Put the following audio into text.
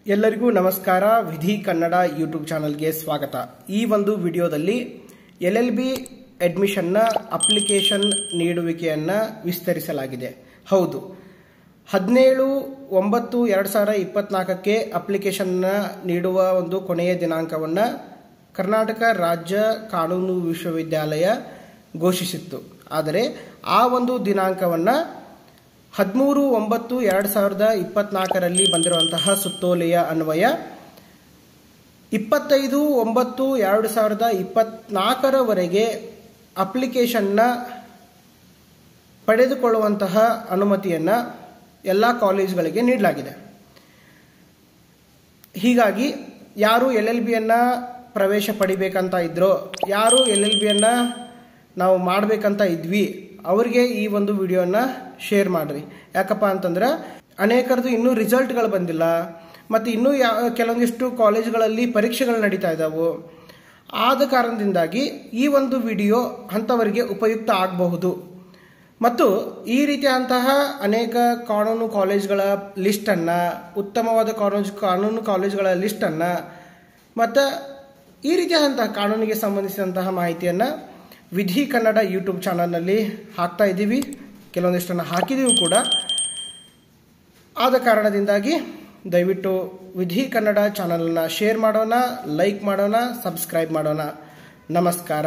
ಎಲ್ಲರಿಗೂ ನಮಸ್ಕಾರ. ವಿಧಿ ಕನ್ನಡ ಯೂಟ್ಯೂಬ್ ಚಾನಲ್ಗೆ ಸ್ವಾಗತ. ಈ ಒಂದು ವಿಡಿಯೋದಲ್ಲಿ LLB ಅಡ್ಮಿಷನ್ನ ಅಪ್ಲಿಕೇಶನ್ ನೀಡುವಿಕೆಯನ್ನು ವಿಸ್ತರಿಸಲಾಗಿದೆ. ಹೌದು, 17/9/2024ಕ್ಕೆ ಅಪ್ಲಿಕೇಶನ್ನ ನೀಡುವ ಒಂದು ಕೊನೆಯ ದಿನಾಂಕವನ್ನು ಕರ್ನಾಟಕ ರಾಜ್ಯ ಕಾನೂನು ವಿಶ್ವವಿದ್ಯಾಲಯ ಘೋಷಿಸಿತ್ತು. ಆದರೆ ಆ ಒಂದು ದಿನಾಂಕವನ್ನು 13/9/2024ರಲ್ಲಿ ಬಂದಿರುವಂತಹ ಸುತ್ತೋಲೆಯ ಅನ್ವಯ 25/9/2024ರವರೆಗೆ ಅಪ್ಲಿಕೇಶನ್ನ ಪಡೆದುಕೊಳ್ಳುವಂತಹ ಅನುಮತಿಯನ್ನು ಎಲ್ಲ ಕಾಲೇಜುಗಳಿಗೆ ನೀಡಲಾಗಿದೆ. ಹೀಗಾಗಿ ಯಾರು LLBಯನ್ನು ಪ್ರವೇಶ ಪಡಿಬೇಕಂತ ಇದ್ರೋ, ಯಾರು LLBಯನ್ನು ನಾವು ಮಾಡಬೇಕಂತ ಇದ್ವಿ, ಅವರಿಗೆ ಈ ಒಂದು ವಿಡಿಯೋನ ಶೇರ್ ಮಾಡಿರಿ. ಯಾಕಪ್ಪ ಅಂತಂದ್ರೆ ಅನೇಕರದು ಇನ್ನೂ ರಿಸಲ್ಟ್ಗಳು ಬಂದಿಲ್ಲ, ಮತ್ತು ಇನ್ನೂ ಕೆಲವೊಂದಿಷ್ಟು ಕಾಲೇಜುಗಳಲ್ಲಿ ಪರೀಕ್ಷೆಗಳು ನಡೀತಾ ಇದ್ದಾವೆ. ಆದ ಕಾರಣದಿಂದಾಗಿ ಈ ಒಂದು ವಿಡಿಯೋ ಅಂಥವರಿಗೆ ಉಪಯುಕ್ತ ಆಗಬಹುದು. ಮತ್ತು ಈ ರೀತಿಯಾದಂತಹ ಅನೇಕ ಕಾನೂನು ಕಾಲೇಜುಗಳ ಲಿಸ್ಟನ್ನು, ಉತ್ತಮವಾದ ಕಾನೂನು ಕಾಲೇಜುಗಳ ಲಿಸ್ಟನ್ನು ಮತ್ತು ಈ ರೀತಿಯಾದಂತಹ ಕಾನೂನಿಗೆ ಸಂಬಂಧಿಸಿದಂತಹ ಮಾಹಿತಿಯನ್ನು ವಿಧಿ ಕನ್ನಡ ಯೂಟ್ಯೂಬ್ ಚಾನಲ್ನಲ್ಲಿ ಹಾಕ್ತಾ ಇದ್ದೀವಿ. ಕೆಲವೊಂದಿಷ್ಟನ್ನು ಹಾಕಿದ್ದೀವಿ ಕೂಡ. ಆದ ಕಾರಣದಿಂದಾಗಿ ದಯವಿಟ್ಟು ವಿಧಿ ಕನ್ನಡ ಚಾನಲನ್ನು ಶೇರ್ ಮಾಡೋಣ, ಲೈಕ್ ಮಾಡೋಣ, ಸಬ್ಸ್ಕ್ರೈಬ್ ಮಾಡೋಣ. ನಮಸ್ಕಾರ.